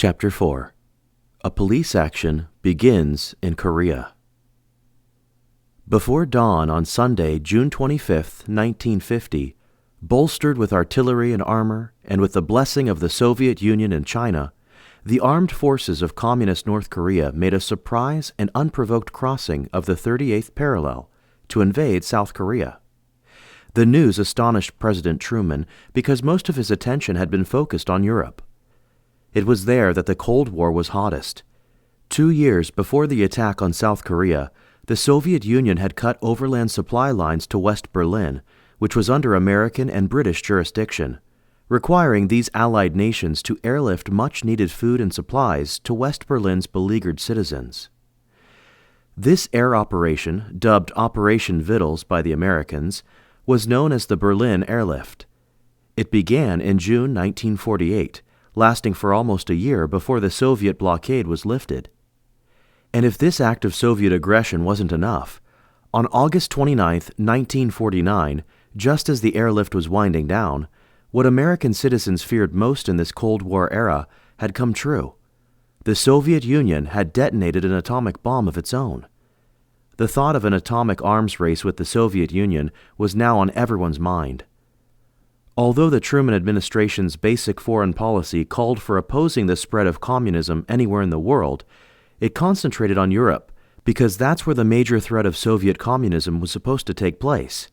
Chapter 4. A police action begins in Korea. Before dawn on Sunday, June 25, 1950, bolstered with artillery and armor, and with the blessing of the Soviet Union and China, the armed forces of Communist North Korea made a surprise and unprovoked crossing of the 38th parallel to invade South Korea. The news astonished President Truman because most of his attention had been focused on Europe. It was there that the Cold War was hottest. 2 years before the attack on South Korea, the Soviet Union had cut overland supply lines to West Berlin, which was under American and British jurisdiction, requiring these Allied nations to airlift much-needed food and supplies to West Berlin's beleaguered citizens. This air operation, dubbed Operation Vittles by the Americans, was known as the Berlin Airlift. It began in June 1948, lasting for almost a year before the Soviet blockade was lifted. And if this act of Soviet aggression wasn't enough, on August 29, 1949, just as the airlift was winding down, what American citizens feared most in this Cold War era had come true. The Soviet Union had detonated an atomic bomb of its own. The thought of an atomic arms race with the Soviet Union was now on everyone's mind. Although the Truman administration's basic foreign policy called for opposing the spread of communism anywhere in the world, it concentrated on Europe because that's where the major threat of Soviet communism was supposed to take place.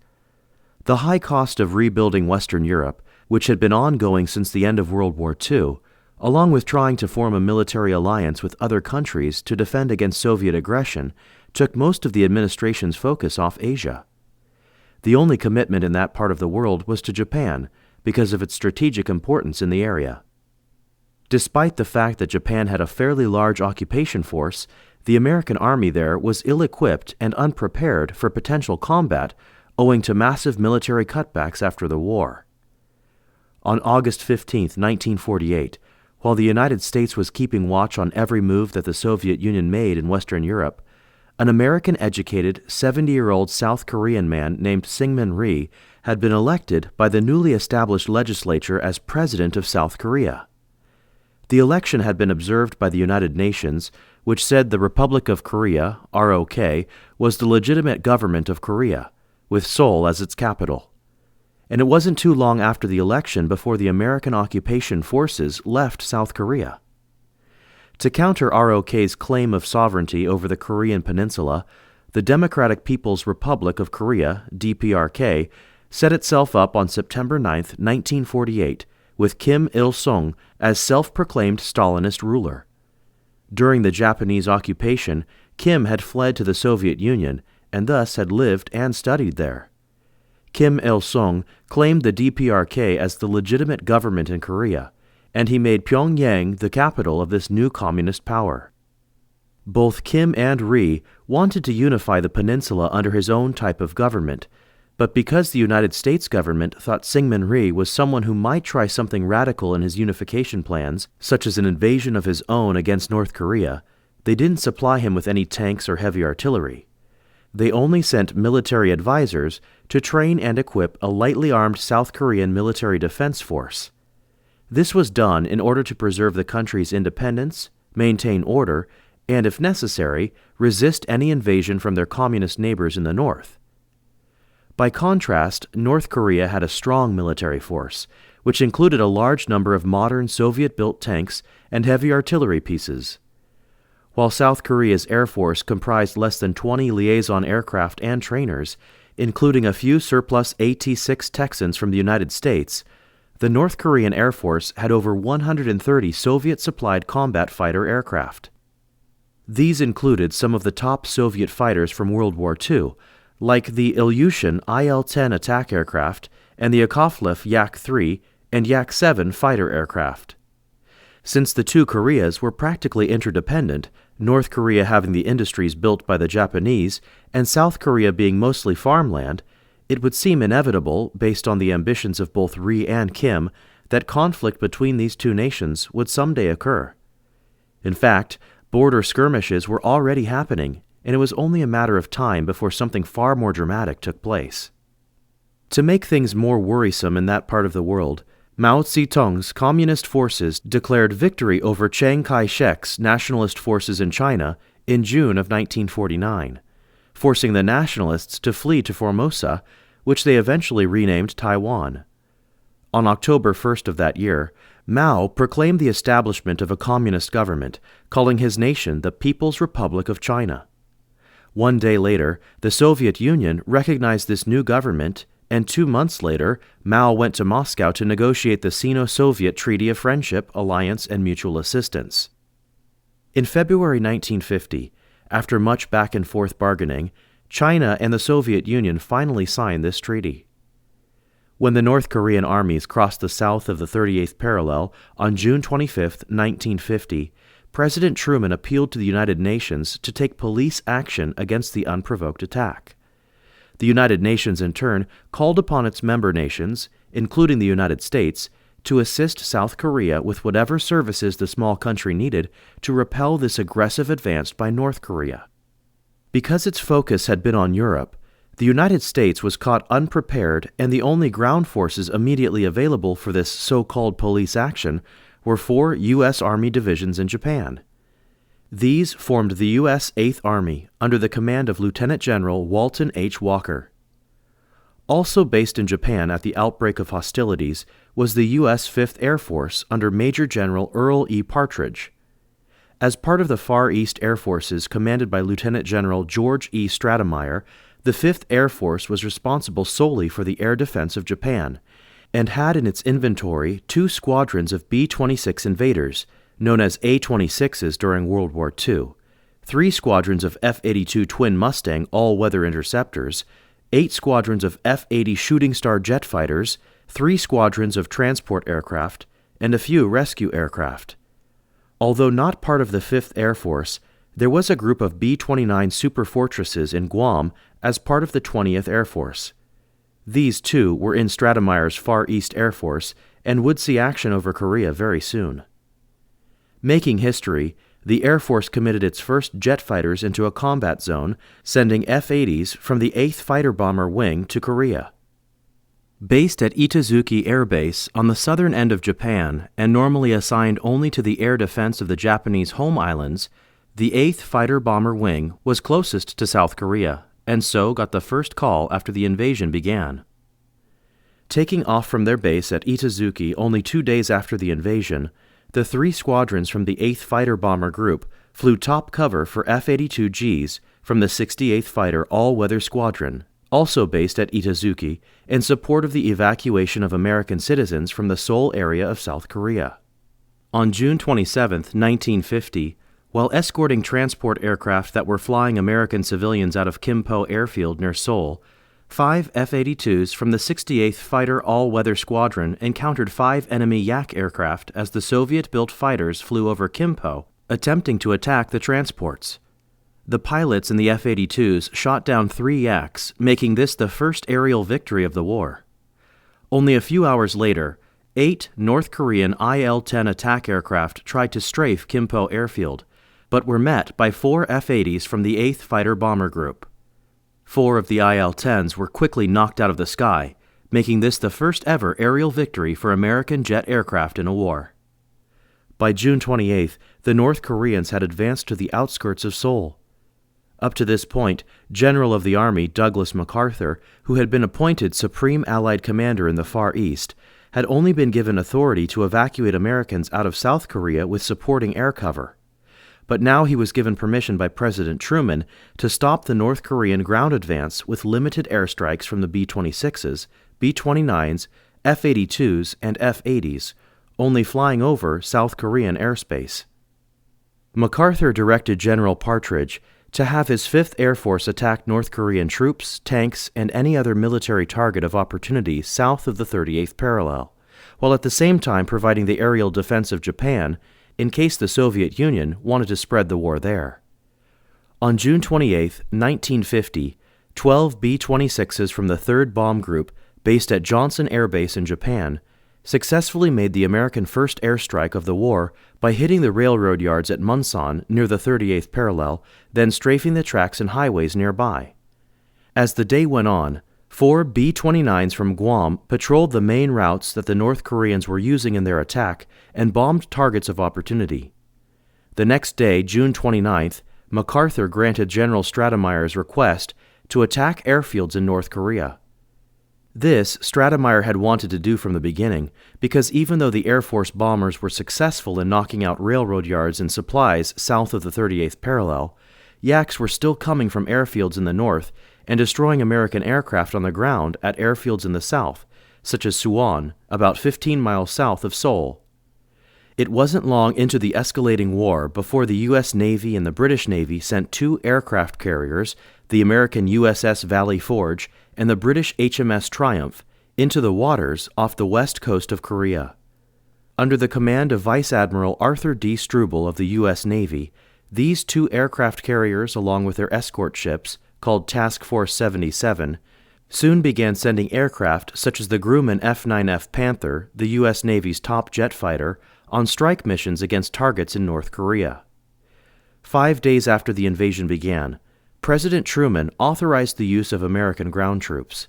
The high cost of rebuilding Western Europe, which had been ongoing since the end of World War II, along with trying to form a military alliance with other countries to defend against Soviet aggression, took most of the administration's focus off Asia. The only commitment in that part of the world was to Japan because of its strategic importance in the area. Despite the fact that Japan had a fairly large occupation force, the American army there was ill-equipped and unprepared for potential combat owing to massive military cutbacks after the war. On August 15, 1948, while the United States was keeping watch on every move that the Soviet Union made in Western Europe, an American-educated 70-year-old South Korean man named Syngman Rhee had been elected by the newly established legislature as President of South Korea. The election had been observed by the United Nations, which said the Republic of Korea, ROK, was the legitimate government of Korea, with Seoul as its capital. And it wasn't too long after the election before the American occupation forces left South Korea. To counter ROK's claim of sovereignty over the Korean peninsula, the Democratic People's Republic of Korea, DPRK, set itself up on September 9, 1948, with Kim Il-sung as self-proclaimed Stalinist ruler. During the Japanese occupation, Kim had fled to the Soviet Union and thus had lived and studied there. Kim Il-sung claimed the DPRK as the legitimate government in Korea, and he made Pyongyang the capital of this new communist power. Both Kim and Rhee wanted to unify the peninsula under his own type of government, but because the United States government thought Syngman Rhee was someone who might try something radical in his unification plans, such as an invasion of his own against North Korea, they didn't supply him with any tanks or heavy artillery. They only sent military advisors to train and equip a lightly armed South Korean military defense force. This was done in order to preserve the country's independence, maintain order, and, if necessary, resist any invasion from their communist neighbors in the north. By contrast, North Korea had a strong military force, which included a large number of modern Soviet-built tanks and heavy artillery pieces. While South Korea's Air Force comprised less than 20 liaison aircraft and trainers, including a few surplus AT-6 Texans from the United States, the North Korean Air Force had over 130 Soviet-supplied combat fighter aircraft. These included some of the top Soviet fighters from World War II, like the Ilyushin IL-10 attack aircraft and the Yakovlev Yak-3 and Yak-7 fighter aircraft. Since the two Koreas were practically interdependent, North Korea having the industries built by the Japanese and South Korea being mostly farmland, it would seem inevitable, based on the ambitions of both Rhee and Kim, that conflict between these two nations would someday occur. In fact, border skirmishes were already happening, and it was only a matter of time before something far more dramatic took place. To make things more worrisome in that part of the world, Mao Zedong's communist forces declared victory over Chiang Kai-shek's nationalist forces in China in June of 1949, forcing the nationalists to flee to Formosa, which they eventually renamed Taiwan. On October 1st of that year, Mao proclaimed the establishment of a communist government, calling his nation the People's Republic of China. One day later, the Soviet Union recognized this new government, and 2 months later, Mao went to Moscow to negotiate the Sino-Soviet Treaty of Friendship, Alliance, and Mutual Assistance. In February 1950, after much back-and-forth bargaining, China and the Soviet Union finally signed this treaty. When the North Korean armies crossed the south of the 38th parallel on June 25, 1950, President Truman appealed to the United Nations to take police action against the unprovoked attack. The United Nations, in turn, called upon its member nations, including the United States, to assist South Korea with whatever services the small country needed to repel this aggressive advance by North Korea. Because its focus had been on Europe, the United States was caught unprepared, and the only ground forces immediately available for this so-called police action were 4 U.S. Army divisions in Japan. These formed the U.S. 8th Army under the command of Lieutenant General Walton H. Walker. Also based in Japan at the outbreak of hostilities was the U.S. 5th Air Force under Major General Earl E. Partridge. As part of the Far East Air Forces commanded by Lieutenant General George E. Stratemeyer, the 5th Air Force was responsible solely for the air defense of Japan, and had in its inventory 2 squadrons of B-26 invaders, known as A-26s during World War II, 3 squadrons of F-82 twin Mustang all-weather interceptors, 8 squadrons of F-80 Shooting Star jet fighters, 3 squadrons of transport aircraft, and a few rescue aircraft. Although not part of the 5th Air Force, there was a group of B-29 Superfortresses in Guam as part of the 20th Air Force. These, too, were in Stratemeyer's Far East Air Force and would see action over Korea very soon. Making history, the Air Force committed its first jet fighters into a combat zone, sending F-80s from the 8th Fighter Bomber Wing to Korea. Based at Itazuki Air Base on the southern end of Japan and normally assigned only to the air defense of the Japanese home islands, the 8th Fighter Bomber Wing was closest to South Korea, and so got the first call after the invasion began. Taking off from their base at Itazuki only 2 days after the invasion, the 3 squadrons from the 8th Fighter Bomber Group flew top cover for F-82Gs from the 68th Fighter All-Weather Squadron, also based at Itazuki, in support of the evacuation of American citizens from the Seoul area of South Korea. On June 27, 1950, while escorting transport aircraft that were flying American civilians out of Kimpo Airfield near Seoul, 5 F-82s from the 68th Fighter All-Weather Squadron encountered 5 enemy Yak aircraft as the Soviet-built fighters flew over Kimpo, attempting to attack the transports. The pilots in the F-82s shot down 3 Yaks, making this the first aerial victory of the war. Only a few hours later, 8 North Korean Il-10 attack aircraft tried to strafe Kimpo Airfield, but were met by 4 F-80s from the 8th Fighter Bomber Group. 4 of the Il-10s were quickly knocked out of the sky, making this the first ever aerial victory for American jet aircraft in a war. By June 28th, the North Koreans had advanced to the outskirts of Seoul. Up to this point, General of the Army Douglas MacArthur, who had been appointed Supreme Allied Commander in the Far East, had only been given authority to evacuate Americans out of South Korea with supporting air cover. But now he was given permission by President Truman to stop the North Korean ground advance with limited airstrikes from the B-26s, B-29s, F-82s, and F-80s, only flying over South Korean airspace. MacArthur directed General Partridge to have his 5th Air Force attack North Korean troops, tanks, and any other military target of opportunity south of the 38th parallel, while at the same time providing the aerial defense of Japan in case the Soviet Union wanted to spread the war there. On June 28, 1950, 12 B-26s from the 3rd Bomb Group, based at Johnson Air Base in Japan, successfully made the American first airstrike of the war by hitting the railroad yards at Munsan near the 38th parallel, then strafing the tracks and highways nearby. As the day went on, 4 B-29s from Guam patrolled the main routes that the North Koreans were using in their attack and bombed targets of opportunity. The next day, June 29th, MacArthur granted General Stratemeyer's request to attack airfields in North Korea. This Stratemeyer had wanted to do from the beginning, because even though the Air Force bombers were successful in knocking out railroad yards and supplies south of the 38th parallel, Yaks were still coming from airfields in the north and destroying American aircraft on the ground at airfields in the south, such as Suwon, about 15 miles south of Seoul. It wasn't long into the escalating war before the U.S. Navy and the British Navy sent 2 aircraft carriers, the American USS Valley Forge and the British HMS Triumph, into the waters off the west coast of Korea. Under the command of Vice Admiral Arthur D. Struble of the U.S. Navy, these 2 aircraft carriers, along with their escort ships, called Task Force 77, soon began sending aircraft such as the Grumman F-9F Panther, the U.S. Navy's top jet fighter, on strike missions against targets in North Korea. 5 days after the invasion began, President Truman authorized the use of American ground troops.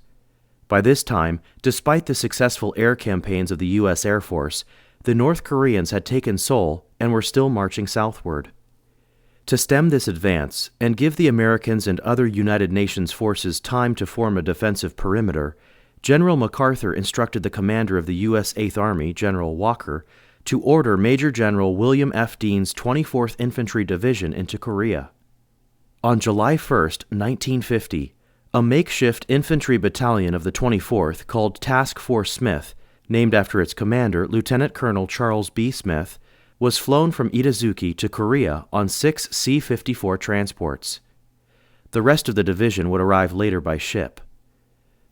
By this time, despite the successful air campaigns of the U.S. Air Force, the North Koreans had taken Seoul and were still marching southward. To stem this advance and give the Americans and other United Nations forces time to form a defensive perimeter, General MacArthur instructed the commander of the U.S. 8th Army, General Walker, to order Major General William F. Dean's 24th Infantry Division into Korea. On July 1, 1950, a makeshift infantry battalion of the 24th called Task Force Smith, named after its commander, Lieutenant Colonel Charles B. Smith, was flown from Itazuki to Korea on 6 C-54 transports. The rest of the division would arrive later by ship.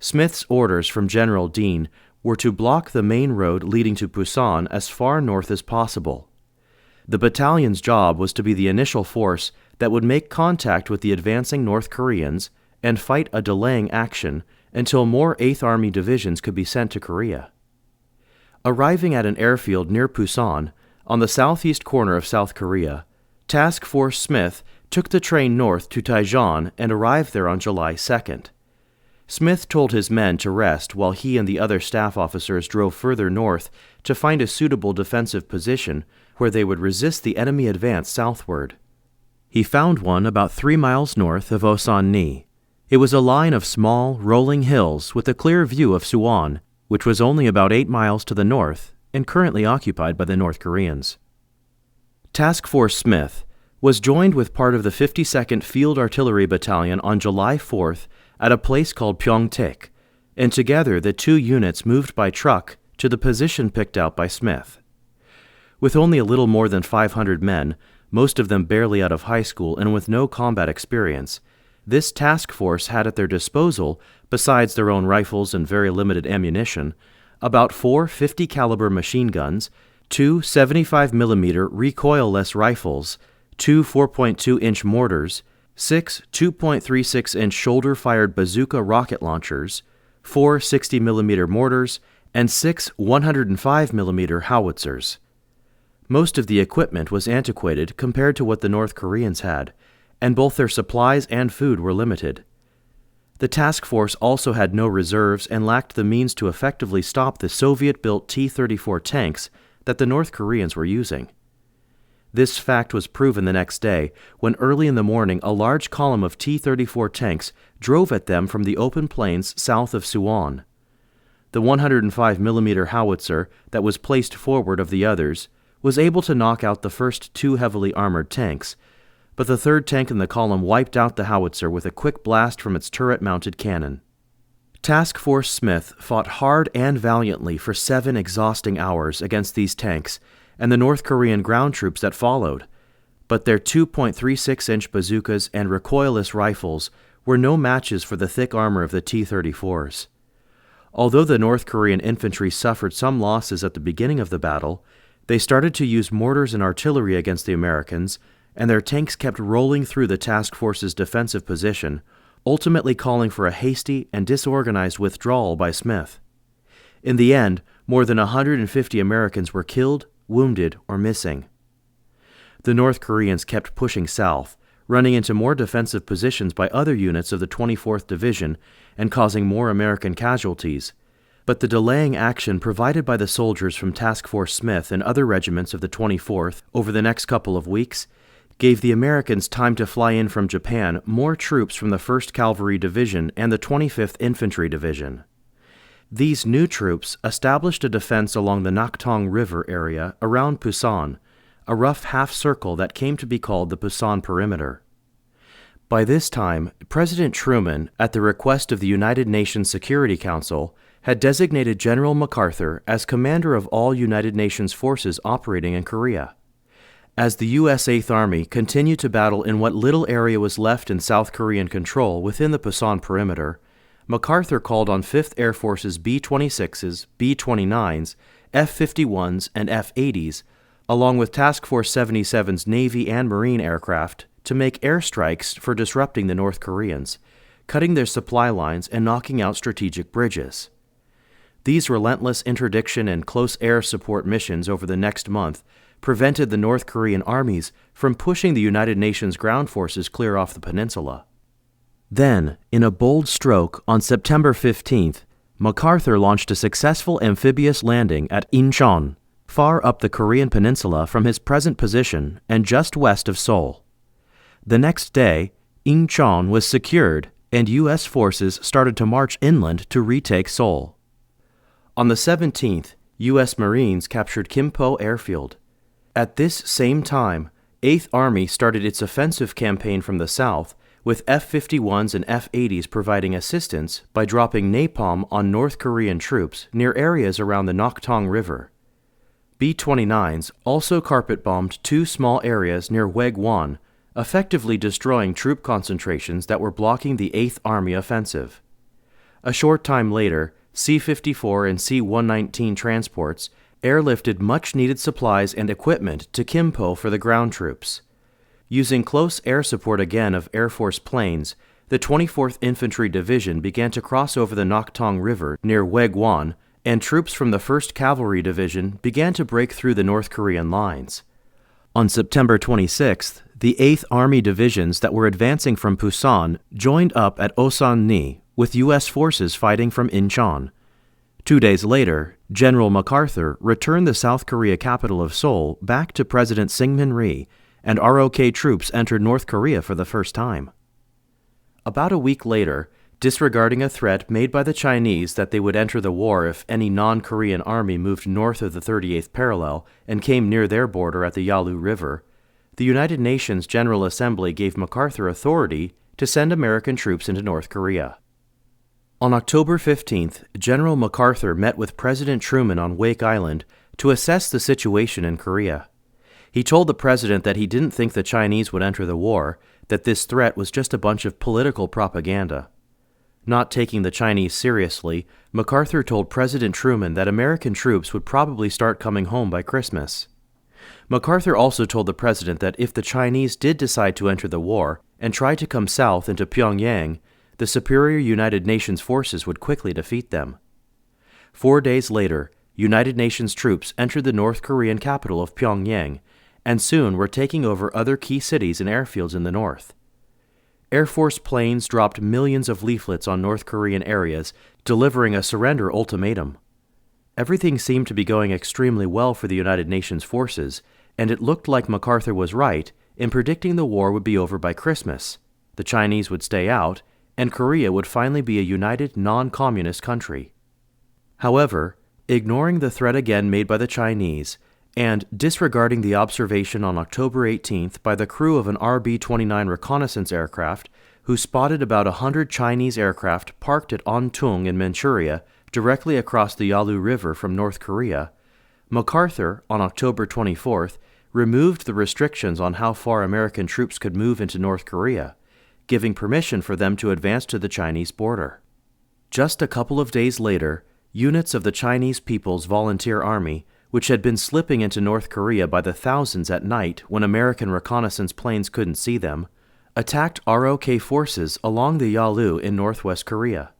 Smith's orders from General Dean were to block the main road leading to Busan as far north as possible. The battalion's job was to be the initial force that would make contact with the advancing North Koreans and fight a delaying action until more 8th Army divisions could be sent to Korea. Arriving at an airfield near Busan, on the southeast corner of South Korea, Task Force Smith took the train north to Daejeon and arrived there on July 2nd. Smith told his men to rest while he and the other staff officers drove further north to find a suitable defensive position where they would resist the enemy advance southward. He found one about 3 miles north of Osan-ni. It was a line of small, rolling hills with a clear view of Suwon, which was only about 8 miles to the north and currently occupied by the North Koreans. Task Force Smith was joined with part of the 52nd Field Artillery Battalion on July 4th at a place called Pyeongtaek, and together the 2 units moved by truck to the position picked out by Smith. With only a little more than 500 men, most of them barely out of high school and with no combat experience, this task force had at their disposal, besides their own rifles and very limited ammunition, about 4 50-caliber machine guns, 2 75mm recoilless rifles, 2 4.2-inch mortars, 6 2.36-inch shoulder-fired bazooka rocket launchers, 4 60mm mortars, and 6 105mm howitzers. Most of the equipment was antiquated compared to what the North Koreans had, and both their supplies and food were limited. The task force also had no reserves and lacked the means to effectively stop the Soviet-built T-34 tanks that the North Koreans were using. This fact was proven the next day when early in the morning a large column of T-34 tanks drove at them from the open plains south of Suwon. The 105mm howitzer that was placed forward of the others was able to knock out the first 2 heavily armored tanks, but the third tank in the column wiped out the howitzer with a quick blast from its turret-mounted cannon. Task Force Smith fought hard and valiantly for 7 exhausting hours against these tanks and the North Korean ground troops that followed, but their 2.36-inch bazookas and recoilless rifles were no matches for the thick armor of the T-34s. Although the North Korean infantry suffered some losses at the beginning of the battle, they started to use mortars and artillery against the Americans, and their tanks kept rolling through the task force's defensive position, ultimately calling for a hasty and disorganized withdrawal by Smith. In the end, more than 150 Americans were killed, wounded, or missing. The North Koreans kept pushing south, running into more defensive positions by other units of the 24th Division, and causing more American casualties, but the delaying action provided by the soldiers from Task Force Smith and other regiments of the 24th over the next couple of weeks gave the Americans time to fly in from Japan more troops from the 1st Cavalry Division and the 25th Infantry Division. These new troops established a defense along the Naktong River area around Pusan, a rough half-circle that came to be called the Pusan Perimeter. By this time, President Truman, at the request of the United Nations Security Council, had designated General MacArthur as commander of all United Nations forces operating in Korea. As the U.S. 8th Army continued to battle in what little area was left in South Korean control within the Pusan perimeter, MacArthur called on 5th Air Force's B-26s, B-29s, F-51s, and F-80s, along with Task Force 77's Navy and Marine aircraft, to make airstrikes for disrupting the North Koreans, cutting their supply lines and knocking out strategic bridges. These relentless interdiction and close air support missions over the next month prevented the North Korean armies from pushing the United Nations ground forces clear off the peninsula. Then, in a bold stroke, on September 15th, MacArthur launched a successful amphibious landing at Incheon, far up the Korean peninsula from his present position and just west of Seoul. The next day, Incheon was secured and U.S. forces started to march inland to retake Seoul. On the 17th, U.S. Marines captured Kimpo Airfield. At this same time, 8th Army started its offensive campaign from the south, with F-51s and F-80s providing assistance by dropping napalm on North Korean troops near areas around the Naktong River. B-29s also carpet-bombed 2 small areas near Waegwon, effectively destroying troop concentrations that were blocking the 8th Army offensive. A short time later, C-54 and C-119 transports airlifted much-needed supplies and equipment to Kimpo for the ground troops. Using close air support again of Air Force planes, the 24th Infantry Division began to cross over the Naktong River near Waegwon, and troops from the 1st Cavalry Division began to break through the North Korean lines. On September 26th, the 8th Army divisions that were advancing from Pusan joined up at Osan-ni, with U.S. forces fighting from Incheon. 2 days later, General MacArthur returned the South Korea capital of Seoul back to President Syngman Rhee, and ROK troops entered North Korea for the first time. About a week later, disregarding a threat made by the Chinese that they would enter the war if any non-Korean army moved north of the 38th parallel and came near their border at the Yalu River, the United Nations General Assembly gave MacArthur authority to send American troops into North Korea. On October 15th, General MacArthur met with President Truman on Wake Island to assess the situation in Korea. He told the president that he didn't think the Chinese would enter the war, that this threat was just a bunch of political propaganda. Not taking the Chinese seriously, MacArthur told President Truman that American troops would probably start coming home by Christmas. MacArthur also told the president that if the Chinese did decide to enter the war and try to come south into Pyongyang, the superior United Nations forces would quickly defeat them. 4 days later, United Nations troops entered the North Korean capital of Pyongyang, and soon were taking over other key cities and airfields in the north. Air Force planes dropped millions of leaflets on North Korean areas, delivering a surrender ultimatum. Everything seemed to be going extremely well for the United Nations forces, and it looked like MacArthur was right in predicting the war would be over by Christmas, the Chinese would stay out, and Korea would finally be a united non-communist country. However, ignoring the threat again made by the Chinese, and disregarding the observation on October 18th by the crew of an RB-29 reconnaissance aircraft who spotted about 100 Chinese aircraft parked at Ontung in Manchuria directly across the Yalu River from North Korea, MacArthur, on October 24th, removed the restrictions on how far American troops could move into North Korea, giving permission for them to advance to the Chinese border. Just a couple of days later, units of the Chinese People's Volunteer Army, which had been slipping into North Korea by the thousands at night when American reconnaissance planes couldn't see them, attacked ROK forces along the Yalu in northwest Korea.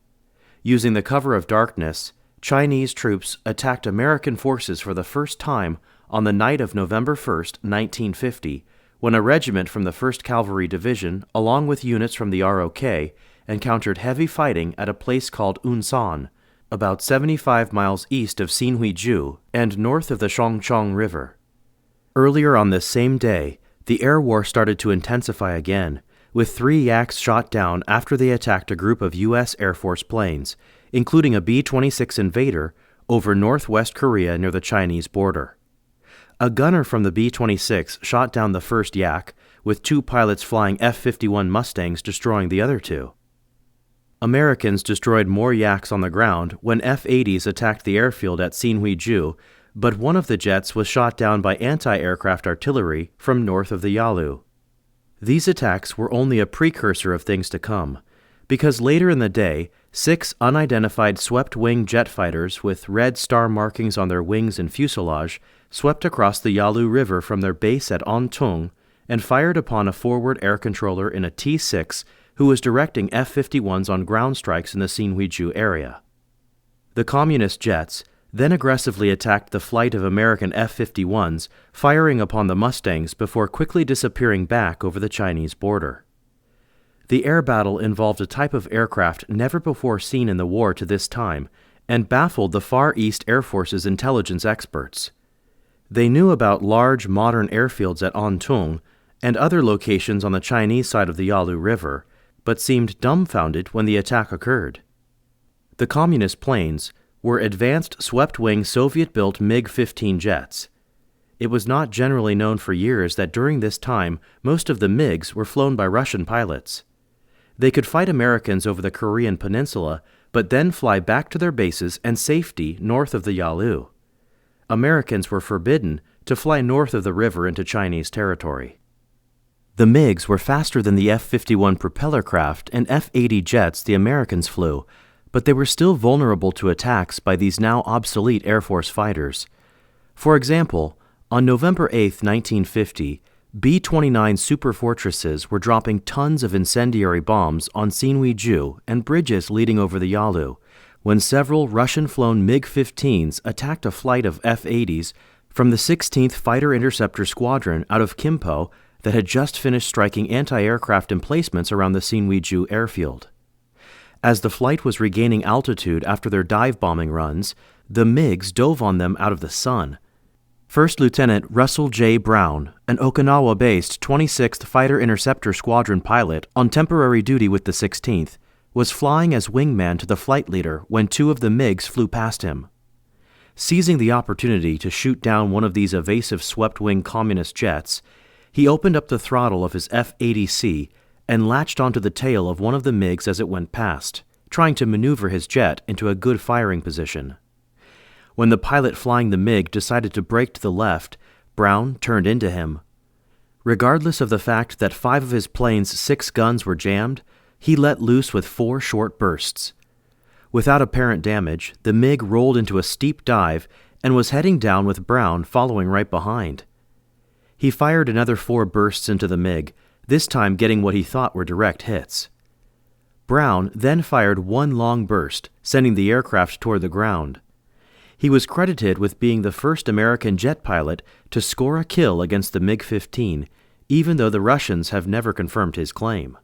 Using the cover of darkness, Chinese troops attacked American forces for the first time on the night of November 1, 1950, when a regiment from the 1st Cavalry Division, along with units from the ROK, encountered heavy fighting at a place called Unsan, about 75 miles east of Xinhuiju and north of the Songchong River. Earlier on this same day, the air war started to intensify again, with 3 Yaks shot down after they attacked a group of U.S. Air Force planes, including a B-26 Invader, over northwest Korea near the Chinese border. A gunner from the B-26 shot down the first Yak, with 2 pilots flying F-51 Mustangs destroying the other 2. Americans destroyed more Yaks on the ground when F-80s attacked the airfield at Xinhuiju, but one of the jets was shot down by anti-aircraft artillery from north of the Yalu. These attacks were only a precursor of things to come, because later in the day, 6 unidentified swept-wing jet fighters with red star markings on their wings and fuselage swept across the Yalu River from their base at Ontung and fired upon a forward air controller in a T-6 who was directing F-51s on ground strikes in the Xinhuiju area. The communist jets then aggressively attacked the flight of American F-51s, firing upon the Mustangs before quickly disappearing back over the Chinese border. The air battle involved a type of aircraft never before seen in the war to this time and baffled the Far East Air Force's intelligence experts. They knew about large modern airfields at Ontung and other locations on the Chinese side of the Yalu River, but seemed dumbfounded when the attack occurred. The communist planes were advanced swept-wing Soviet-built MiG-15 jets. It was not generally known for years that during this time most of the MiGs were flown by Russian pilots. They could fight Americans over the Korean peninsula, but then fly back to their bases and safety north of the Yalu. Americans were forbidden to fly north of the river into Chinese territory. The MiGs were faster than the F-51 propeller craft and F-80 jets the Americans flew, but they were still vulnerable to attacks by these now obsolete Air Force fighters. For example, on November 8, 1950, B-29 Superfortresses were dropping tons of incendiary bombs on Xinhuiju and bridges leading over the Yalu, when several Russian-flown MiG-15s attacked a flight of F-80s from the 16th Fighter Interceptor Squadron out of Kimpo that had just finished striking anti-aircraft emplacements around the Xinhuiju airfield. As the flight was regaining altitude after their dive-bombing runs, the MiGs dove on them out of the sun. First Lieutenant Russell J. Brown, an Okinawa-based 26th Fighter Interceptor Squadron pilot on temporary duty with the 16th, was flying as wingman to the flight leader when 2 of the MiGs flew past him. Seizing the opportunity to shoot down one of these evasive swept-wing communist jets, he opened up the throttle of his F-80C and latched onto the tail of one of the MiGs as it went past, trying to maneuver his jet into a good firing position. When the pilot flying the MiG decided to brake to the left, Brown turned into him. Regardless of the fact that 5 of his plane's 6 guns were jammed, he let loose with 4 short bursts. Without apparent damage, the MiG rolled into a steep dive and was heading down with Brown following right behind. He fired another 4 bursts into the MiG, this time getting what he thought were direct hits. Brown then fired 1 long burst, sending the aircraft toward the ground. He was credited with being the first American jet pilot to score a kill against the MiG-15, even though the Russians have never confirmed his claim.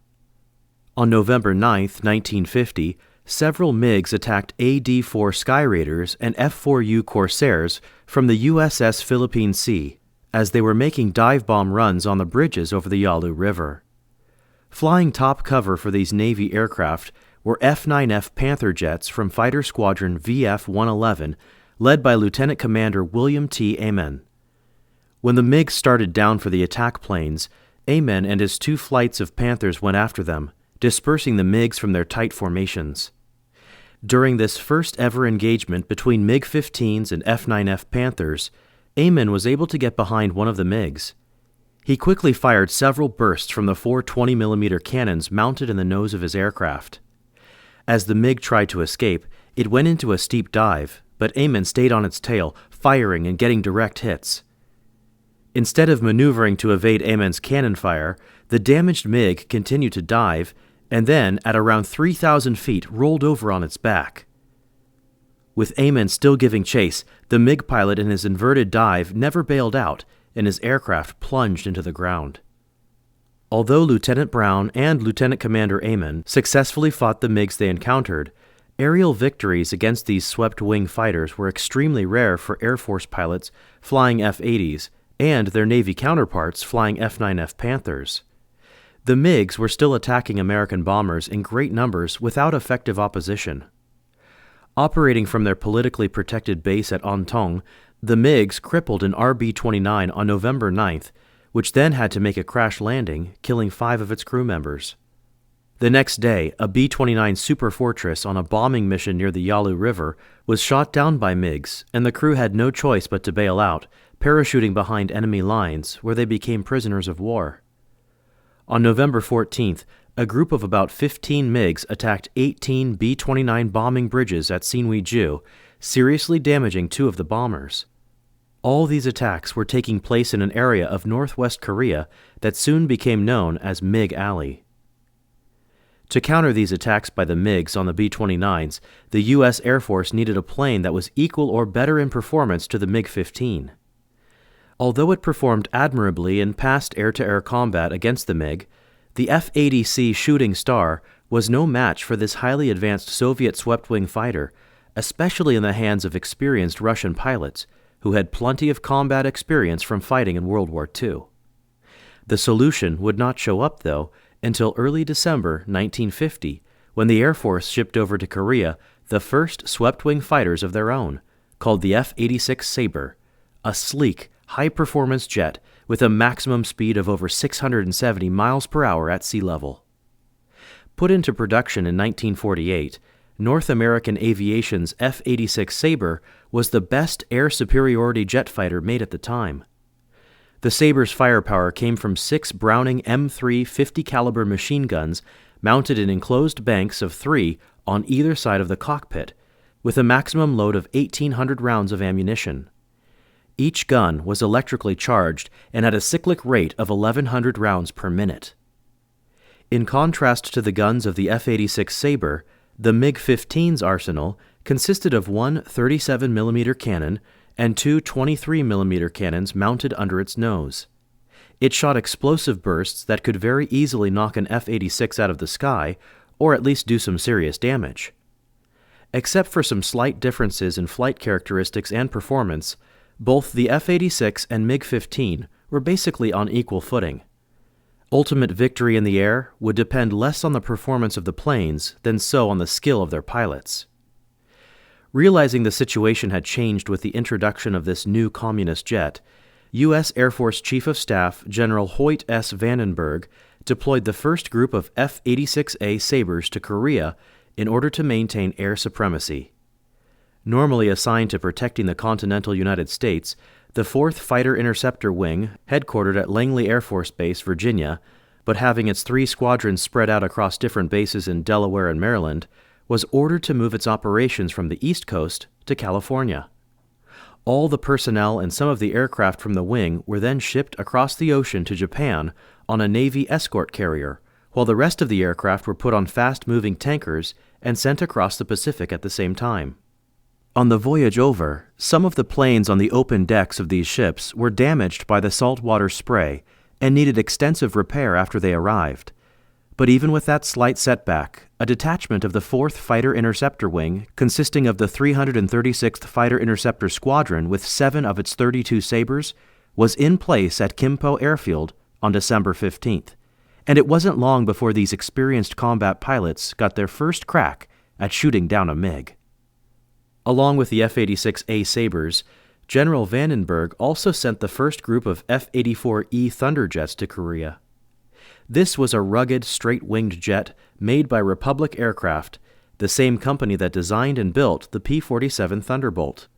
On November 9, 1950, several MiGs attacked AD-4 Sky Raiders and F-4U Corsairs from the USS Philippine Sea as they were making dive bomb runs on the bridges over the Yalu River. Flying top cover for these Navy aircraft were F-9F Panther jets from Fighter Squadron VF-111, led by Lieutenant Commander William T. Amen. When the MiGs started down for the attack planes, Amen and his 2 flights of Panthers went after them, dispersing the MiGs from their tight formations. During this first ever engagement between MiG-15s and F-9F Panthers, Amen was able to get behind one of the MiGs. He quickly fired several bursts from the 4 20mm cannons mounted in the nose of his aircraft. As the MiG tried to escape, it went into a steep dive, but Amen stayed on its tail, firing and getting direct hits. Instead of maneuvering to evade Amen's cannon fire, the damaged MiG continued to dive, and then, at around 3,000 feet, rolled over on its back. With Amen still giving chase, the MiG pilot in his inverted dive never bailed out, and his aircraft plunged into the ground. Although Lieutenant Brown and Lieutenant Commander Amon successfully fought the MiGs they encountered, aerial victories against these swept-wing fighters were extremely rare for Air Force pilots flying F-80s and their Navy counterparts flying F-9F Panthers. The MiGs were still attacking American bombers in great numbers without effective opposition. Operating from their politically protected base at Ontong, the MiGs crippled an RB-29 on November 9th, which then had to make a crash landing, killing 5 of its crew members. The next day, a B-29 Super Fortress on a bombing mission near the Yalu River was shot down by MiGs, and the crew had no choice but to bail out, parachuting behind enemy lines, where they became prisoners of war. On November 14th, a group of about 15 MiGs attacked 18 B-29 bombing bridges at Sinui-ju, seriously damaging 2 of the bombers. All these attacks were taking place in an area of northwest Korea that soon became known as MiG Alley. To counter these attacks by the MiGs on the B-29s, the U.S. Air Force needed a plane that was equal or better in performance to the MiG-15. Although it performed admirably in past air-to-air combat against the MiG, the F-80C Shooting Star was no match for this highly advanced Soviet swept-wing fighter, especially in the hands of experienced Russian pilots, who had plenty of combat experience from fighting in World War II. The solution would not show up, though, until early December 1950, when the Air Force shipped over to Korea the first swept-wing fighters of their own, called the F-86 Sabre, a sleek, high-performance jet with a maximum speed of over 670 miles per hour at sea level. Put into production in 1948, North American Aviation's F-86 Sabre was the best air superiority jet fighter made at the time. The Sabre's firepower came from 6 Browning M3 50-caliber machine guns mounted in enclosed banks of 3 on either side of the cockpit, with a maximum load of 1,800 rounds of ammunition. Each gun was electrically charged and had a cyclic rate of 1,100 rounds per minute. In contrast to the guns of the F-86 Sabre, the MiG-15's arsenal consisted of one 37mm cannon and 2 23mm cannons mounted under its nose. It shot explosive bursts that could very easily knock an F-86 out of the sky, or at least do some serious damage. Except for some slight differences in flight characteristics and performance, both the F-86 and MiG-15 were basically on equal footing. Ultimate victory in the air would depend less on the performance of the planes than so on the skill of their pilots. Realizing the situation had changed with the introduction of this new communist jet, U.S. Air Force Chief of Staff General Hoyt S. Vandenberg deployed the first group of F-86A Sabres to Korea in order to maintain air supremacy. Normally assigned to protecting the continental United States, the 4th Fighter Interceptor Wing, headquartered at Langley Air Force Base, Virginia, but having its 3 squadrons spread out across different bases in Delaware and Maryland, was ordered to move its operations from the East Coast to California. All the personnel and some of the aircraft from the wing were then shipped across the ocean to Japan on a Navy escort carrier, while the rest of the aircraft were put on fast-moving tankers and sent across the Pacific at the same time. On the voyage over, some of the planes on the open decks of these ships were damaged by the saltwater spray and needed extensive repair after they arrived. But even with that slight setback, a detachment of the 4th Fighter Interceptor Wing, consisting of the 336th Fighter Interceptor Squadron with 7 of its 32 Sabres, was in place at Kimpo Airfield on December 15th, and it wasn't long before these experienced combat pilots got their first crack at shooting down a MiG. Along with the F-86A Sabres, General Vandenberg also sent the first group of F-84E Thunderjets to Korea. This was a rugged, straight-winged jet made by Republic Aircraft, the same company that designed and built the P-47 Thunderbolt.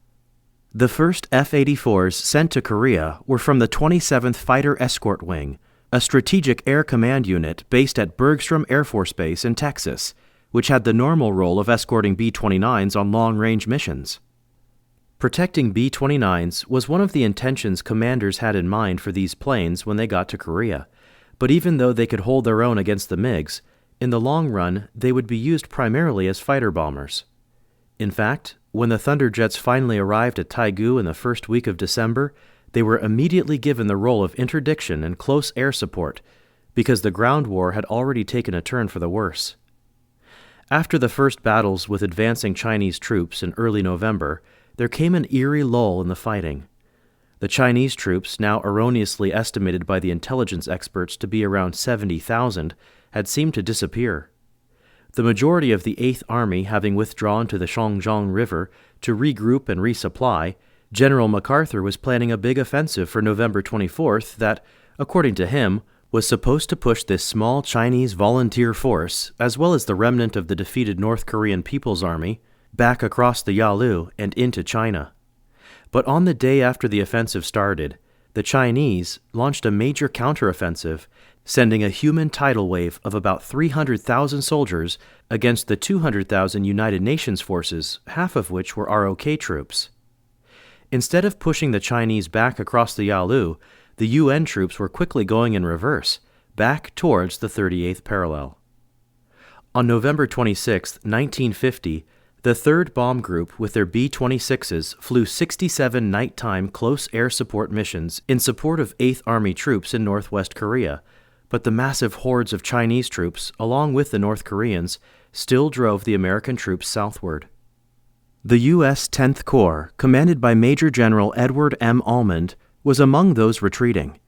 The first F-84s sent to Korea were from the 27th Fighter Escort Wing, a strategic air command unit based at Bergstrom Air Force Base in Texas, which had the normal role of escorting B-29s on long-range missions. Protecting B-29s was one of the intentions commanders had in mind for these planes when they got to Korea, but even though they could hold their own against the MiGs, in the long run they would be used primarily as fighter bombers. In fact, when the Thunderjets finally arrived at Taegu in the first week of December, they were immediately given the role of interdiction and close air support, because the ground war had already taken a turn for the worse. After the first battles with advancing Chinese troops in early November, there came an eerie lull in the fighting. The Chinese troops, now erroneously estimated by the intelligence experts to be around 70,000, had seemed to disappear. The majority of the 8th Army having withdrawn to the Shangjang River to regroup and resupply, General MacArthur was planning a big offensive for November 24th that, according to him, was supposed to push this small Chinese volunteer force, as well as the remnant of the defeated North Korean People's Army, back across the Yalu and into China. But on the day after the offensive started, the Chinese launched a major counteroffensive, sending a human tidal wave of about 300,000 soldiers against the 200,000 United Nations forces, half of which were ROK troops. Instead of pushing the Chinese back across the Yalu, the UN troops were quickly going in reverse, back towards the 38th parallel. On November 26, 1950, the 3rd Bomb Group with their B-26s flew 67 nighttime close air support missions in support of 8th Army troops in northwest Korea, but the massive hordes of Chinese troops, along with the North Koreans, still drove the American troops southward. The U.S. 10th Corps, commanded by Major General Edward M. Almond, was among those retreating.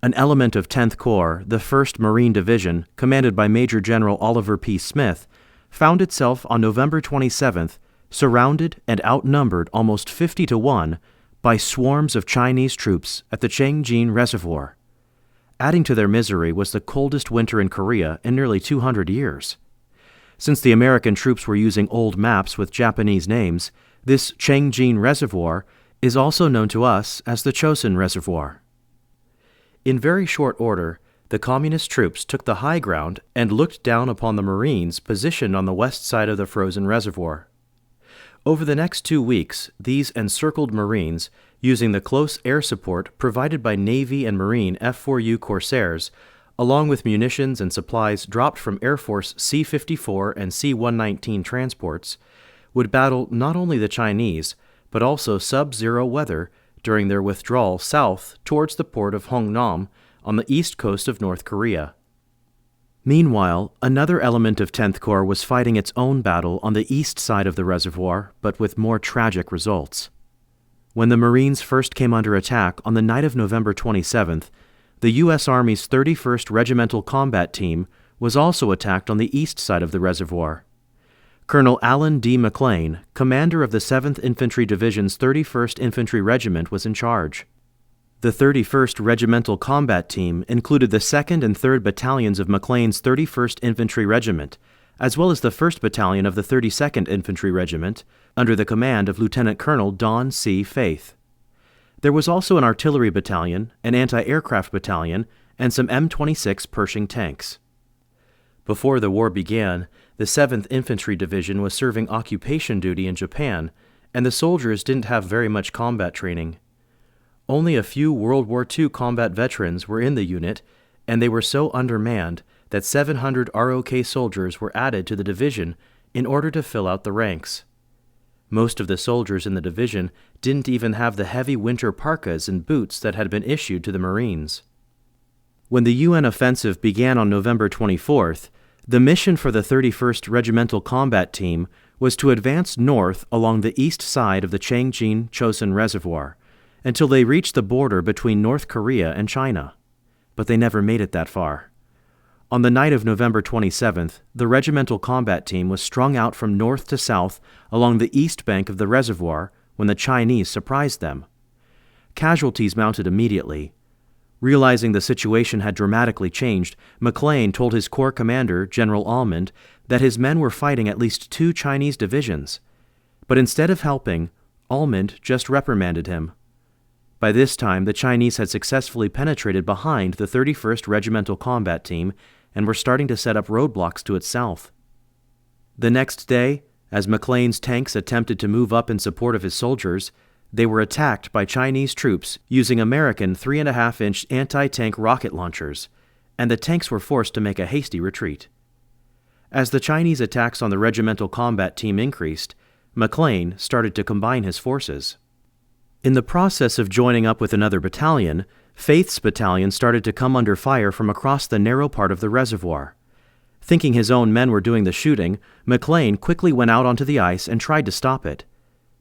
An element of 10th Corps, the 1st Marine Division, commanded by Major General Oliver P. Smith, found itself on November 27th surrounded and outnumbered almost 50-1 by swarms of Chinese troops at the Changjin Reservoir. Adding to their misery was the coldest winter in Korea in nearly 200 years. Since the American troops were using old maps with Japanese names, this Changjin Reservoir is also known to us as the Chosin Reservoir. In very short order, the Communist troops took the high ground and looked down upon the Marines positioned on the west side of the frozen reservoir. Over the next 2 weeks, these encircled Marines, using the close air support provided by Navy and Marine F-4U Corsairs, along with munitions and supplies dropped from Air Force C-54 and C-119 transports, would battle not only the Chinese, but also sub-zero weather during their withdrawal south towards the port of Hongnam on the east coast of North Korea. Meanwhile, another element of 10th Corps was fighting its own battle on the east side of the reservoir, but with more tragic results. When the Marines first came under attack on the night of November 27th, the U.S. Army's 31st Regimental Combat Team was also attacked on the east side of the reservoir. Colonel Allen D. McLean, commander of the 7th Infantry Division's 31st Infantry Regiment, was in charge. The 31st Regimental Combat Team included the 2nd and 3rd Battalions of McLean's 31st Infantry Regiment, as well as the 1st Battalion of the 32nd Infantry Regiment, under the command of Lieutenant Colonel Don C. Faith. There was also an artillery battalion, an anti-aircraft battalion, and some M26 Pershing tanks. Before the war began, the 7th Infantry Division was serving occupation duty in Japan, and the soldiers didn't have very much combat training. Only a few World War II combat veterans were in the unit, and they were so undermanned that 700 ROK soldiers were added to the division in order to fill out the ranks. Most of the soldiers in the division didn't even have the heavy winter parkas and boots that had been issued to the Marines. When the UN offensive began on November 24th, the mission for the 31st Regimental Combat Team was to advance north along the east side of the Changjin Chosin Reservoir until they reached the border between North Korea and China. But they never made it that far. On the night of November 27th, the Regimental Combat Team was strung out from north to south along the east bank of the reservoir when the Chinese surprised them. Casualties mounted immediately. Realizing the situation had dramatically changed, McLean told his corps commander, General Almond, that his men were fighting at least 2 Chinese divisions. But instead of helping, Almond just reprimanded him. By this time, the Chinese had successfully penetrated behind the 31st Regimental Combat Team and were starting to set up roadblocks to its south. The next day, as McLean's tanks attempted to move up in support of his soldiers, they were attacked by Chinese troops using American 3.5-inch anti-tank rocket launchers, and the tanks were forced to make a hasty retreat. As the Chinese attacks on the Regimental Combat Team increased, McLean started to combine his forces. In the process of joining up with another battalion, Faith's battalion started to come under fire from across the narrow part of the reservoir. Thinking his own men were doing the shooting, McLean quickly went out onto the ice and tried to stop it.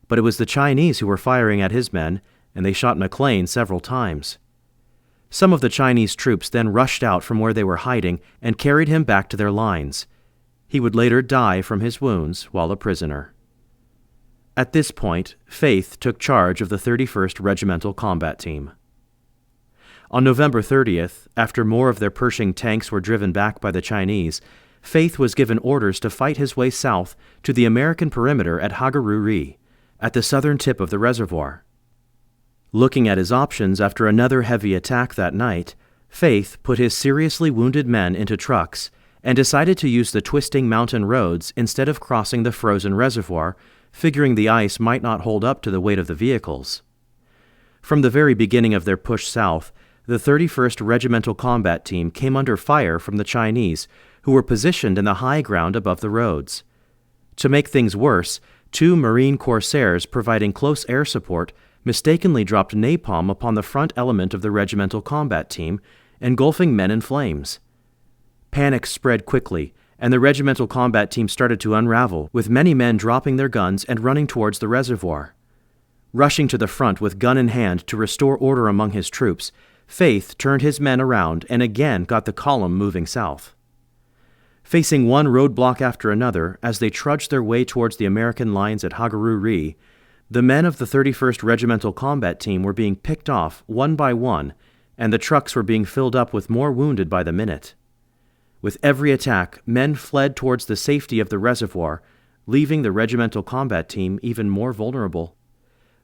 But it was the Chinese who were firing at his men, and they shot McLean several times. Some of the Chinese troops then rushed out from where they were hiding and carried him back to their lines. He would later die from his wounds while a prisoner. At this point, Faith took charge of the 31st Regimental Combat Team. On November 30th, after more of their Pershing tanks were driven back by the Chinese, Faith was given orders to fight his way south to the American perimeter at Hagaruri, at the southern tip of the reservoir. Looking at his options after another heavy attack that night, Faith put his seriously wounded men into trucks and decided to use the twisting mountain roads instead of crossing the frozen reservoir, figuring the ice might not hold up to the weight of the vehicles. From the very beginning of their push south, the 31st Regimental Combat Team came under fire from the Chinese, who were positioned in the high ground above the roads. To make things worse, 2 Marine Corsairs providing close air support mistakenly dropped napalm upon the front element of the Regimental Combat Team, engulfing men in flames. Panic spread quickly, and the Regimental Combat Team started to unravel, with many men dropping their guns and running towards the reservoir. Rushing to the front with gun in hand to restore order among his troops, Faith turned his men around and again got the column moving south. Facing one roadblock after another as they trudged their way towards the American lines at Hagaruri, the men of the 31st Regimental Combat Team were being picked off one by one, and the trucks were being filled up with more wounded by the minute. With every attack, men fled towards the safety of the reservoir, leaving the Regimental Combat Team even more vulnerable.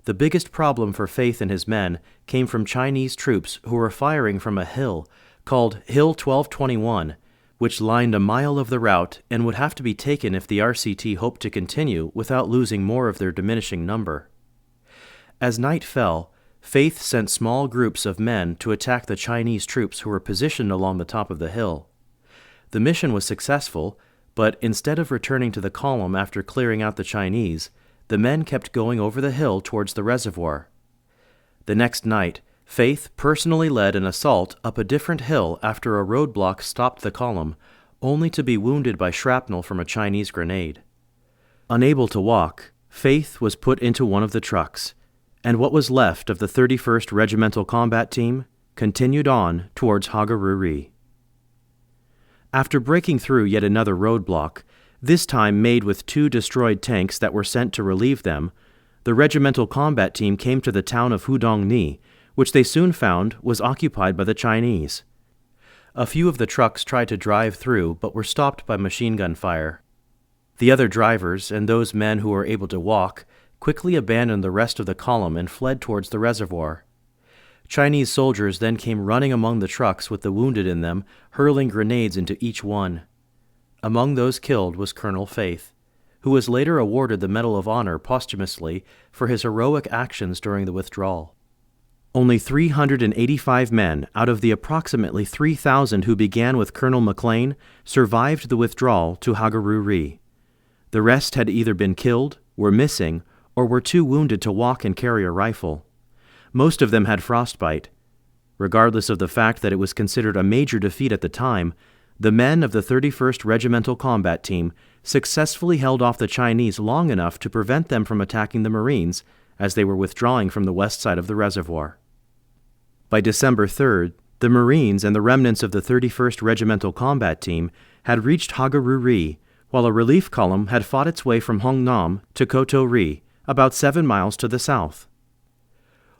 The biggest problem for Faith and his men came from Chinese troops who were firing from a hill called Hill 1221, which lined a mile of the route and would have to be taken if the RCT hoped to continue without losing more of their diminishing number. As night fell, Faith sent small groups of men to attack the Chinese troops who were positioned along the top of the hill. The mission was successful, but instead of returning to the column after clearing out the Chinese, the men kept going over the hill towards the reservoir. The next night, Faith personally led an assault up a different hill after a roadblock stopped the column, only to be wounded by shrapnel from a Chinese grenade. Unable to walk, Faith was put into one of the trucks, and what was left of the 31st Regimental Combat Team continued on towards Hagaruri. After breaking through yet another roadblock, this time made with 2 destroyed tanks that were sent to relieve them, the Regimental Combat Team came to the town of Hudongni, which they soon found was occupied by the Chinese. A few of the trucks tried to drive through but were stopped by machine gun fire. The other drivers and those men who were able to walk quickly abandoned the rest of the column and fled towards the reservoir. Chinese soldiers then came running among the trucks with the wounded in them, hurling grenades into each one. Among those killed was Colonel Faith, who was later awarded the Medal of Honor posthumously for his heroic actions during the withdrawal. Only 385 men out of the approximately 3,000 who began with Colonel McLean survived the withdrawal to Hagaruri. The rest had either been killed, were missing, or were too wounded to walk and carry a rifle. Most of them had frostbite. Regardless of the fact that it was considered a major defeat at the time, the men of the 31st Regimental Combat Team successfully held off the Chinese long enough to prevent them from attacking the Marines as they were withdrawing from the west side of the reservoir. By December 3rd, the Marines and the remnants of the 31st Regimental Combat Team had reached Hagaruri, while a relief column had fought its way from Hongnam to Koto-ri, about 7 miles to the south.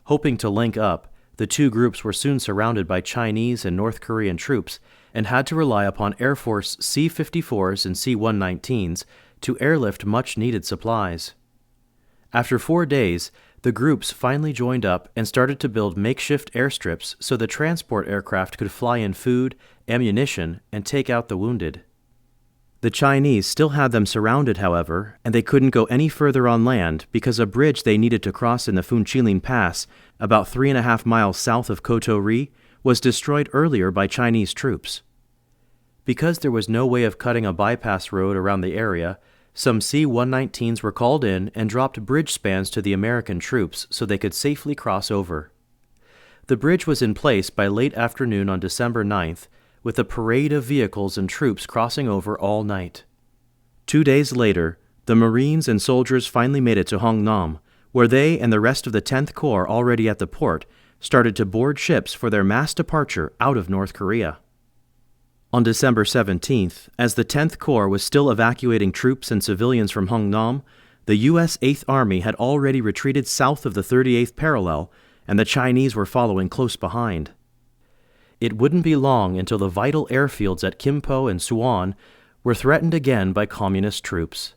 Hoping to link up, the 2 groups were soon surrounded by Chinese and North Korean troops and had to rely upon Air Force C-54s and C-119s to airlift much-needed supplies. After 4 days, the groups finally joined up and started to build makeshift airstrips so the transport aircraft could fly in food, ammunition, and take out the wounded. The Chinese still had them surrounded, however, and they couldn't go any further on land because a bridge they needed to cross in the Funchilin Pass, about 3.5 miles south of Koto-ri, was destroyed earlier by Chinese troops. Because there was no way of cutting a bypass road around the area, some C-119s were called in and dropped bridge spans to the American troops so they could safely cross over. The bridge was in place by late afternoon on December 9th, with a parade of vehicles and troops crossing over all night. 2 days later, the Marines and soldiers finally made it to Hongnam, where they and the rest of the 10th Corps already at the port started to board ships for their mass departure out of North Korea. On December 17th, as the 10th Corps was still evacuating troops and civilians from Hongnam, the U.S. 8th Army had already retreated south of the 38th parallel, and the Chinese were following close behind. It wouldn't be long until the vital airfields at Kimpo and Suwon were threatened again by Communist troops.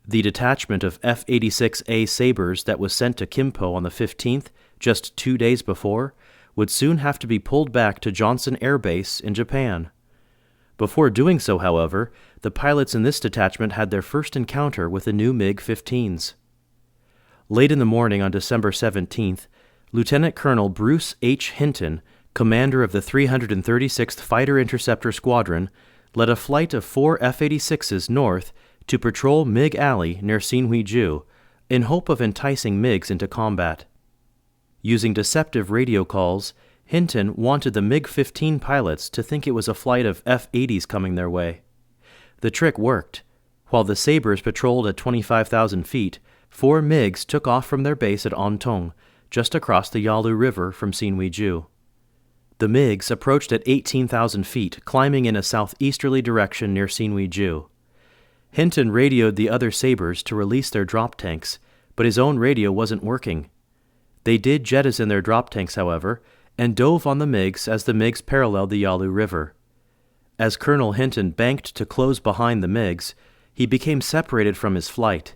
The detachment of F-86A Sabres that was sent to Kimpo on the 15th, just 2 days before, would soon have to be pulled back to Johnson Air Base in Japan. Before doing so, however, the pilots in this detachment had their first encounter with the new MiG-15s. Late in the morning on December 17th, Lieutenant Colonel Bruce H. Hinton, commander of the 336th Fighter Interceptor Squadron, led a flight of 4 F-86s north to patrol MiG Alley near Sinhuiju, in hope of enticing MiGs into combat. Using deceptive radio calls, Hinton wanted the MiG-15 pilots to think it was a flight of F-80s coming their way. The trick worked. While the Sabres patrolled at 25,000 feet, 4 MiGs took off from their base at Ontong, just across the Yalu River from Sinhuiju. The MiGs approached at 18,000 feet, climbing in a southeasterly direction near Sinhuiju. Hinton radioed the other Sabres to release their drop tanks, but his own radio wasn't working. They did jettison their drop tanks, however, and dove on the MiGs as the MiGs paralleled the Yalu River. As Colonel Hinton banked to close behind the MiGs, he became separated from his flight.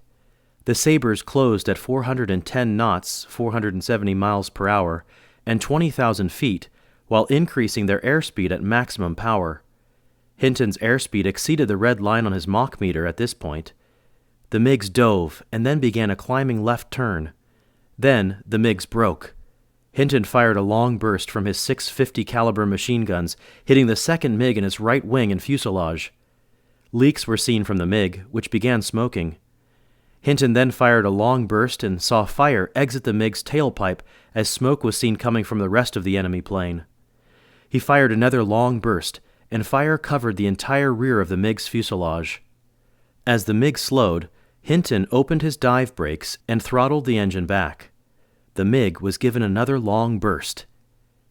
The Sabres closed at 410 knots, 470 miles per hour, and 20,000 feet, while increasing their airspeed at maximum power. Hinton's airspeed exceeded the red line on his Mach meter at this point. The MiGs dove and then began a climbing left turn. Then the MiGs broke. Hinton fired a long burst from his 650 caliber machine guns, hitting the second MiG in its right wing and fuselage. Leaks were seen from the MiG, which began smoking. Hinton then fired a long burst and saw fire exit the MiG's tailpipe as smoke was seen coming from the rest of the enemy plane. He fired another long burst, and fire covered the entire rear of the MiG's fuselage. As the MiG slowed, Hinton opened his dive brakes and throttled the engine back. The MiG was given another long burst.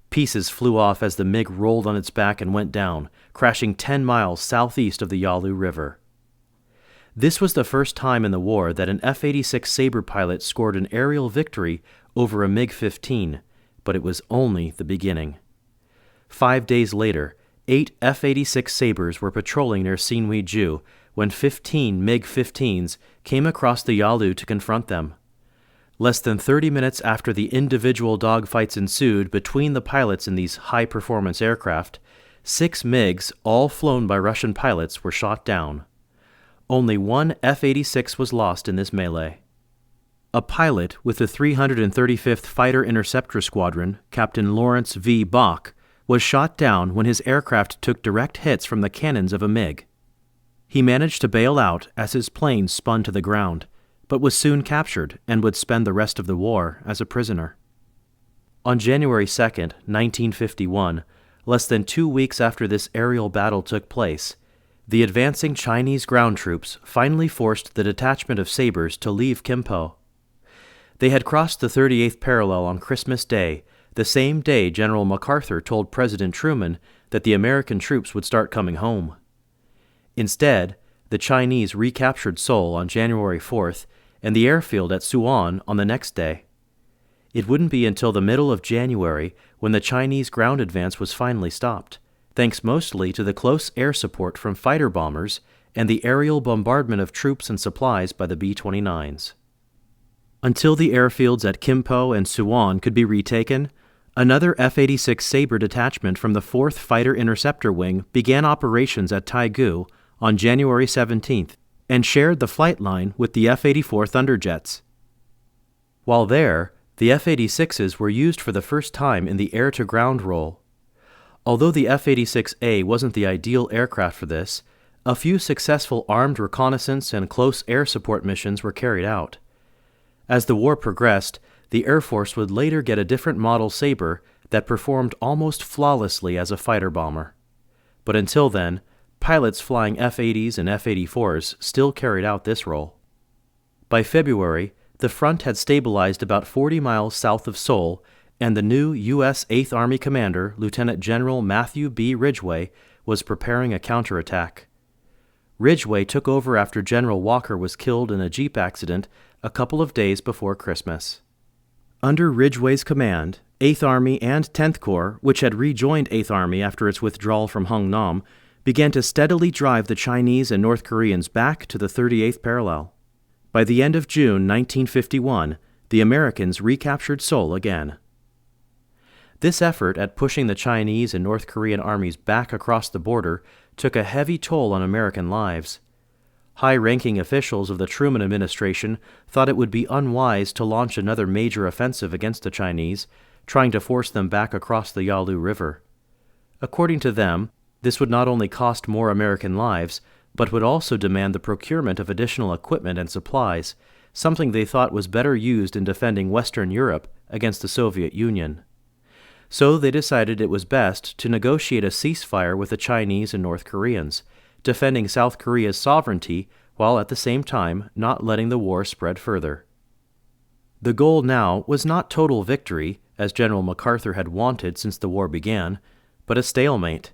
Pieces flew off as the MiG rolled on its back and went down, crashing 10 miles southeast of the Yalu River. This was the first time in the war that an F-86 Sabre pilot scored an aerial victory over a MiG-15, but it was only the beginning. 5 days later, 8 F-86 Sabres were patrolling near Sinhuiju when 15 MiG-15s came across the Yalu to confront them. Less than 30 minutes after the individual dogfights ensued between the pilots in these high-performance aircraft, 6 MiGs, all flown by Russian pilots, were shot down. Only 1 F-86 was lost in this melee. A pilot with the 335th Fighter Interceptor Squadron, Captain Lawrence V. Bach, was shot down when his aircraft took direct hits from the cannons of a MiG. He managed to bail out as his plane spun to the ground, but was soon captured and would spend the rest of the war as a prisoner. On January 2, 1951, less than 2 weeks after this aerial battle took place, the advancing Chinese ground troops finally forced the detachment of Sabres to leave Kimpo. They had crossed the 38th parallel on Christmas Day, the same day General MacArthur told President Truman that the American troops would start coming home. Instead, the Chinese recaptured Seoul on January 4th and the airfield at Suwon on the next day. It wouldn't be until the middle of January when the Chinese ground advance was finally stopped, thanks mostly to the close air support from fighter bombers and the aerial bombardment of troops and supplies by the B-29s. Until the airfields at Kimpo and Suwon could be retaken, another F-86 Sabre detachment from the 4th Fighter Interceptor Wing began operations at Taegu on January 17th and shared the flight line with the F-84 Thunderjets. While there, the F-86s were used for the first time in the air-to-ground role. Although the F-86A wasn't the ideal aircraft for this, a few successful armed reconnaissance and close air support missions were carried out. As the war progressed, the Air Force would later get a different model Sabre that performed almost flawlessly as a fighter bomber. But until then, pilots flying F-80s and F-84s still carried out this role. By February, the front had stabilized about 40 miles south of Seoul, and the new U.S. 8th Army commander, Lieutenant General Matthew B. Ridgway, was preparing a counterattack. Ridgway took over after General Walker was killed in a Jeep accident a couple of days before Christmas. Under Ridgway's command, 8th Army and 10th Corps, which had rejoined 8th Army after its withdrawal from Hungnam, began to steadily drive the Chinese and North Koreans back to the 38th parallel. By the end of June 1951, the Americans recaptured Seoul again. This effort at pushing the Chinese and North Korean armies back across the border took a heavy toll on American lives. High-ranking officials of the Truman administration thought it would be unwise to launch another major offensive against the Chinese, trying to force them back across the Yalu River. According to them, this would not only cost more American lives, but would also demand the procurement of additional equipment and supplies, something they thought was better used in defending Western Europe against the Soviet Union. So they decided it was best to negotiate a ceasefire with the Chinese and North Koreans, defending South Korea's sovereignty while at the same time not letting the war spread further. The goal now was not total victory, as General MacArthur had wanted since the war began, but a stalemate.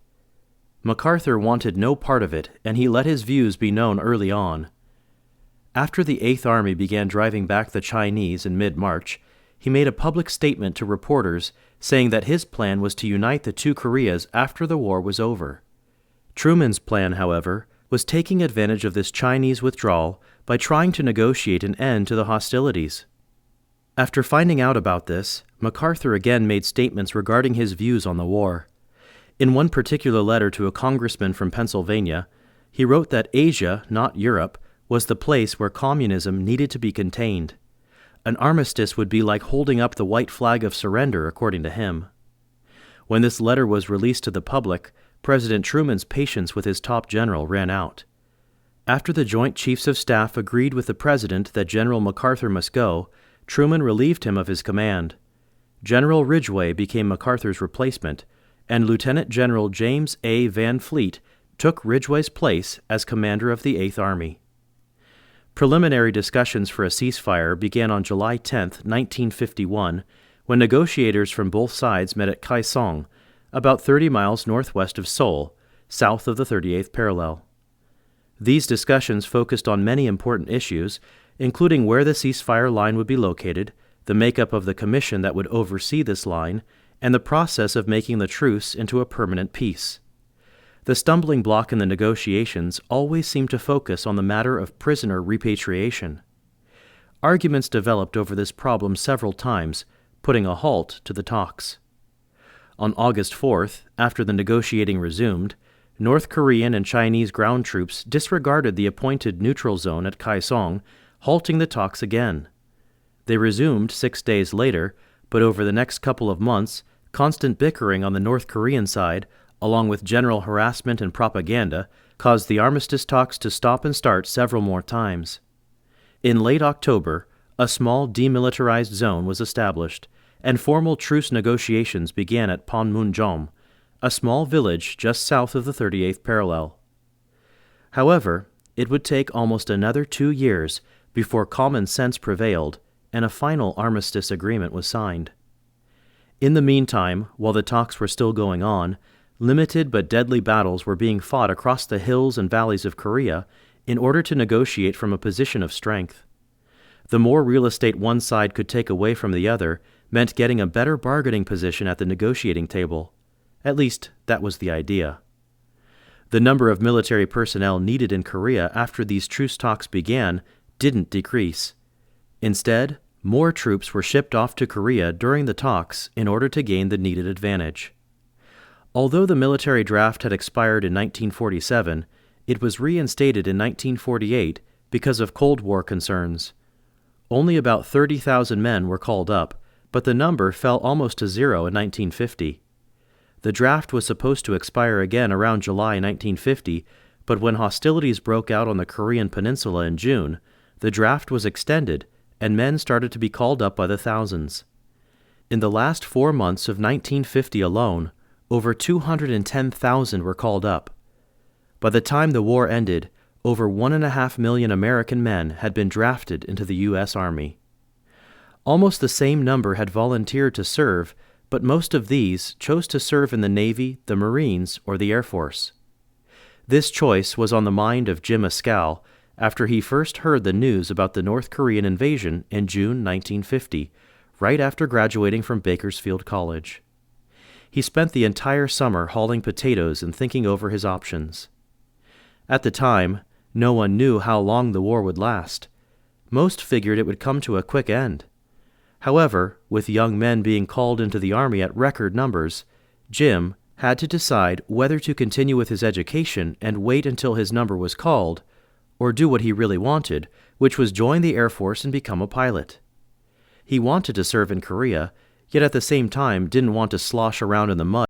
MacArthur wanted no part of it, and he let his views be known early on. After the 8th Army began driving back the Chinese in mid-March, he made a public statement to reporters saying that his plan was to unite the two Koreas after the war was over. Truman's plan, however, was taking advantage of this Chinese withdrawal by trying to negotiate an end to the hostilities. After finding out about this, MacArthur again made statements regarding his views on the war. In one particular letter to a congressman from Pennsylvania, he wrote that Asia, not Europe, was the place where communism needed to be contained. An armistice would be like holding up the white flag of surrender, according to him. When this letter was released to the public, President Truman's patience with his top general ran out. After the Joint Chiefs of Staff agreed with the President that General MacArthur must go, Truman relieved him of his command. General Ridgway became MacArthur's replacement, and Lieutenant General James A. Van Fleet took Ridgway's place as commander of the 8th Army. Preliminary discussions for a ceasefire began on July 10, 1951, when negotiators from both sides met at Kaesong, about 30 miles northwest of Seoul, south of the 38th parallel. These discussions focused on many important issues, including where the ceasefire line would be located, the makeup of the commission that would oversee this line, and the process of making the truce into a permanent peace. The stumbling block in the negotiations always seemed to focus on the matter of prisoner repatriation. Arguments developed over this problem several times, putting a halt to the talks. On August 4th, after the negotiating resumed, North Korean and Chinese ground troops disregarded the appointed neutral zone at Kaesong, halting the talks again. They resumed 6 days later, but over the next couple of months, constant bickering on the North Korean side, along with general harassment and propaganda, caused the armistice talks to stop and start several more times. In late October, a small demilitarized zone was established, and formal truce negotiations began at Panmunjom, a small village just south of the 38th parallel. However, it would take almost another 2 years before common sense prevailed and a final armistice agreement was signed. In the meantime, while the talks were still going on, limited but deadly battles were being fought across the hills and valleys of Korea in order to negotiate from a position of strength. The more real estate one side could take away from the other meant getting a better bargaining position at the negotiating table. At least, that was the idea. The number of military personnel needed in Korea after these truce talks began didn't decrease. Instead, more troops were shipped off to Korea during the talks in order to gain the needed advantage. Although the military draft had expired in 1947, it was reinstated in 1948 because of Cold War concerns. Only about 30,000 men were called up, but the number fell almost to zero in 1950. The draft was supposed to expire again around July 1950, but when hostilities broke out on the Korean peninsula in June, the draft was extended and men started to be called up by the thousands. In the last 4 months of 1950 alone, over 210,000 were called up. By the time the war ended, over 1.5 million American men had been drafted into the U.S. Army. Almost the same number had volunteered to serve, but most of these chose to serve in the Navy, the Marines, or the Air Force. This choice was on the mind of Jim Escalle after he first heard the news about the North Korean invasion in June 1950, right after graduating from Bakersfield College. He spent the entire summer hauling potatoes and thinking over his options. At the time, no one knew how long the war would last. Most figured it would come to a quick end. However, with young men being called into the Army at record numbers, Jim had to decide whether to continue with his education and wait until his number was called, or do what he really wanted, which was join the Air Force and become a pilot. He wanted to serve in Korea, yet at the same time didn't want to slosh around in the mud